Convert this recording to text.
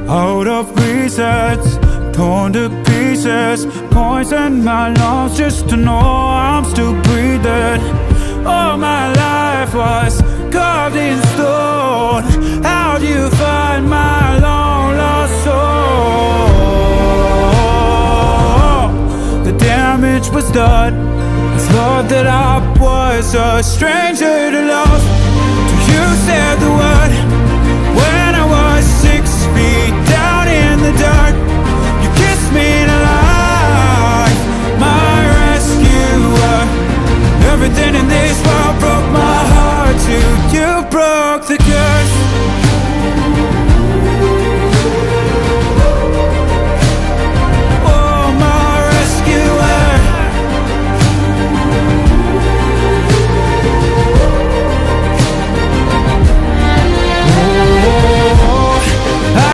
Out of resets, torn to pieces, poison my lungs just to know I'm still breathing. All my life was carved in stone. How do you find my long lost soul? The damage was done. I thought that I was a stranger to love.